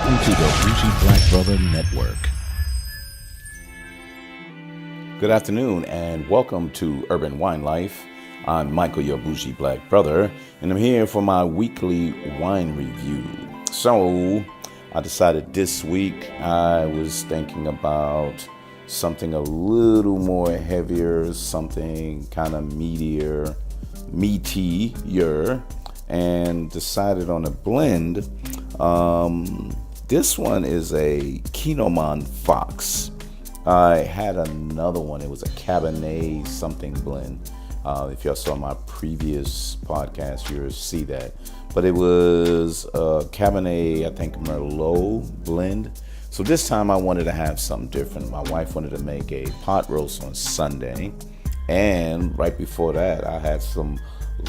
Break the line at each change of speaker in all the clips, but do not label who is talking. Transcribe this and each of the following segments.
Welcome to the Bougie Black Brother Network. Good afternoon and welcome to Urban Wine Life. I'm Michael, your Bougie Black Brother, and I'm here for my weekly wine review. So I decided this week I was thinking about something a little more heavier, something kind of meatier, and decided on a blend. This one is a Kinamon Fox. I had another one. It was a Cabernet something blend. If y'all saw my previous podcast, you'll see that. But it was a Cabernet, I think, Merlot blend. So this time I wanted to have something different. My wife wanted to make a pot roast on Sunday. And right before that, I had some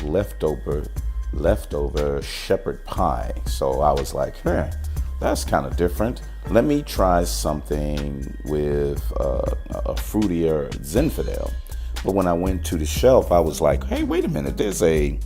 leftover shepherd pie. So I was like, that's kind of different. Let me try something with a fruitier Zinfandel. But when I went to the shelf, I was like, hey, wait a minute. There's a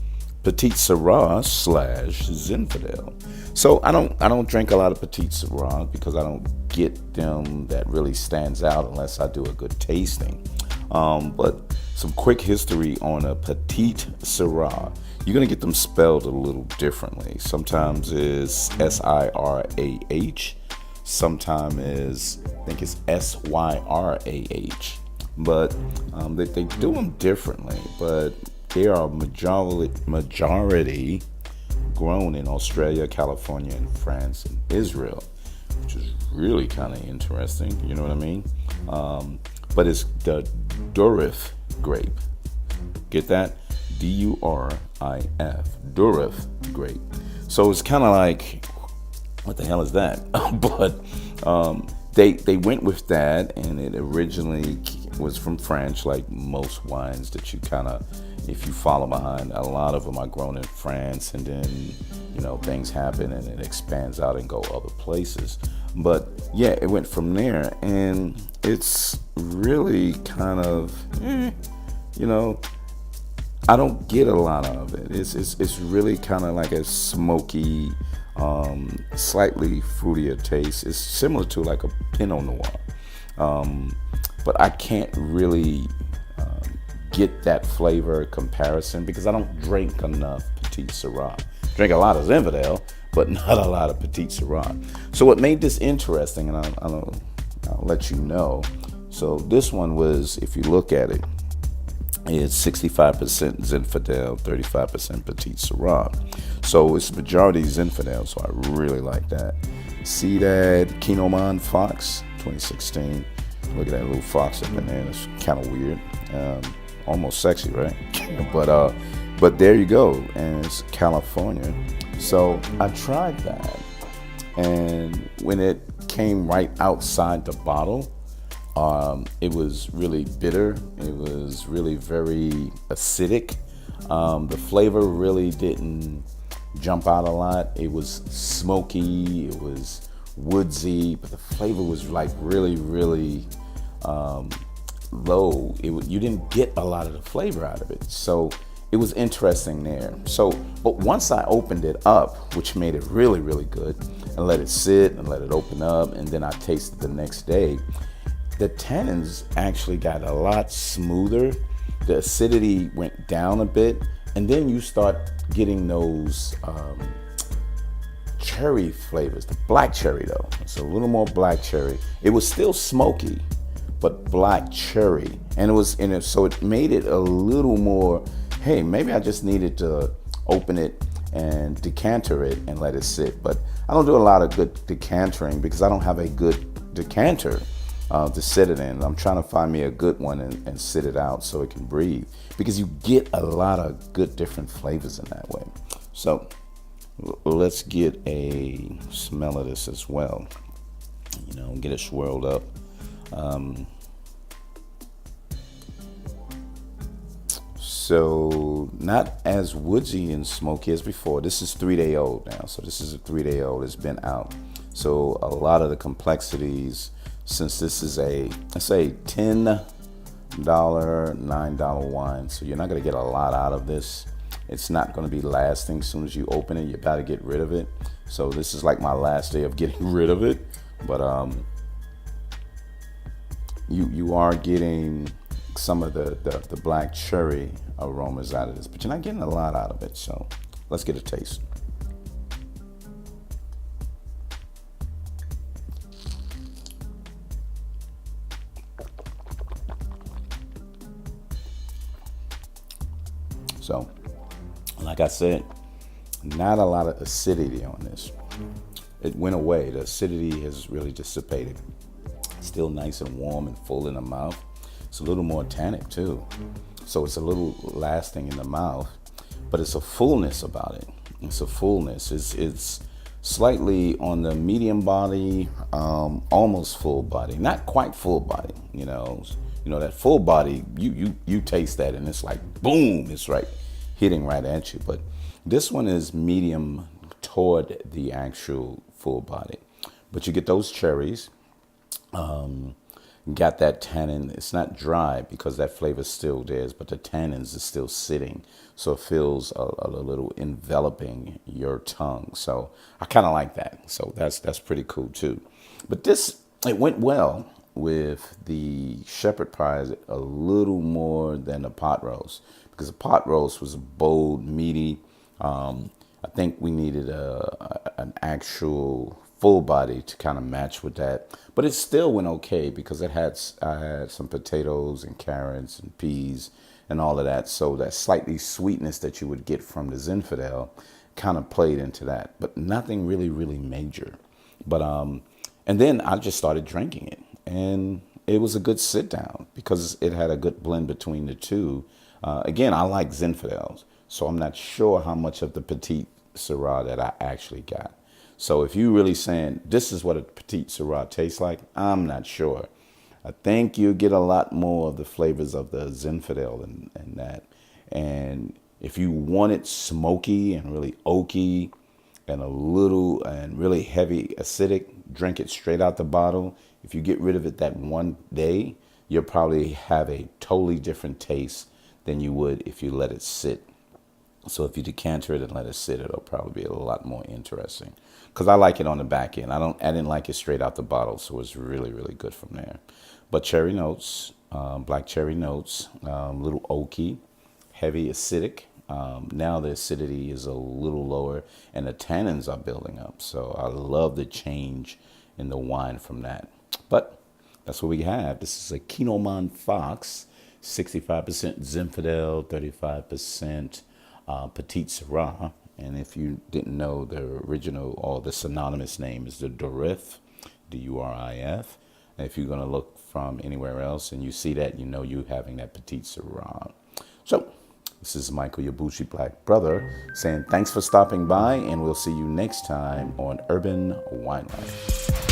Petite Sirah / Zinfandel. So I don't drink a lot of Petite Sirah because I don't get them that really stands out unless I do a good tasting. But some quick history on a Petite Sirah. You're going to get them spelled a little differently. Sometimes it's Sirah. Sometimes I think it's Syrah. But they do them differently. But they are majority grown in Australia, California, and France, and Israel, which is really kind of interesting. You know what I mean? But it's the Durif grape. Get that? Durif, Durif grape. So it's kind of like, what the hell is that? But they went with that, and it originally was from France, like most wines that you kind of, if you follow behind, a lot of them are grown in France, and then, things happen and it expands out and go other places. But yeah, it went from there, and it's really kind of, I don't get a lot of it. It's really kind of like a smoky, slightly fruitier taste. It's similar to like a Pinot Noir, but I can't really get that flavor comparison because I don't drink enough Petite Sirah. Drink a lot of Zinfandel, but not a lot of Petite Sirah. So what made this interesting, and I'll let you know. So this one was, if you look at it, it's 65% Zinfandel, 35% Petite Sirah. So it's majority Zinfandel, so I really like that. See that Kinamon Fox 2016. Look at that little fox up in there. It's kind of weird. Almost sexy, right? But there you go. And it's California. So I tried that. And when it came right outside the bottle, it was really bitter. It was really very acidic. The flavor really didn't jump out a lot. It was smoky. It was woodsy, but the flavor was like really, really low. You didn't get a lot of the flavor out of it. So it was interesting there. But once I opened it up, which made it really, really good, and let it sit and let it open up, and then I tasted the next day, the tannins actually got a lot smoother. The acidity went down a bit, and then you start getting those cherry flavors. The black cherry, though, it's a little more black cherry. It was still smoky, but black cherry, and it was in it, so it made it a little more. Hey, maybe I just needed to open it and decanter it and let it sit. But I don't do a lot of good decantering because I don't have a good decanter to sit it in. I'm trying to find me a good one and sit it out so it can breathe, because you get a lot of good different flavors in that way. So let's get a smell of this as well. Get it swirled up. So not as woodsy and smoky as before. This is 3-day old now. So this is a 3-day old. It's been out. So a lot of the complexities, since this is let's say $10, $9 wine. So you're not going to get a lot out of this. It's not going to be lasting. As soon as you open it, you got to get rid of it. So this is like my last day of getting rid of it. But you are getting some of the black cherry aromas out of this, but you're not getting a lot out of it. So let's get a taste. So, like I said, not a lot of acidity on this. It went away. The acidity has really dissipated. Still nice and warm and full in the mouth. It's a little more tannic too. So it's a little lasting in the mouth, but it's a fullness about it. It's a fullness. It's slightly on the medium body, almost full body, not quite full body. You know that full body. You taste that, and it's like boom. It's right hitting right at you. But this one is medium toward the actual full body. But you get those cherries. Got that tannin. It's not dry because that flavor still there, but the tannins is still sitting, so it feels a little enveloping your tongue. So I kind of like that. So that's pretty cool too. But it went well with the shepherd pie a little more than the pot roast, because the pot roast was bold, meaty. I think we needed an actual full body to kind of match with that, but it still went okay because I had some potatoes and carrots and peas and all of that. So that slightly sweetness that you would get from the Zinfandel kind of played into that, but nothing really major. But and then I just started drinking it, and it was a good sit down because it had a good blend between the two. Again, I like Zinfandels, so I'm not sure how much of the Petite Sirah that I actually got. So if you really saying this is what a Petite Sirah tastes like, I'm not sure. I think you get a lot more of the flavors of the Zinfandel and that. And if you want it smoky and really oaky and really heavy acidic, drink it straight out the bottle. If you get rid of it that one day, you'll probably have a totally different taste than you would if you let it sit. So if you decanter it and let it sit, it'll probably be a lot more interesting. Because I like it on the back end. I didn't like it straight out the bottle, so it's really good from there. But cherry notes, black cherry notes, little oaky, heavy acidic. Now the acidity is a little lower, and the tannins are building up. So I love the change in the wine from that. But that's what we have. This is a Kinamon Fox, 65% Zinfandel, 35% Petite Sirah. And if you didn't know, the original or the synonymous name is the Durif, D-U-R-I-F. And if you're going to look from anywhere else and you see that, you know you're having that Petite Sirah. So this is Michael, your bougie black brother, saying thanks for stopping by, and we'll see you next time on Urban Wine Life.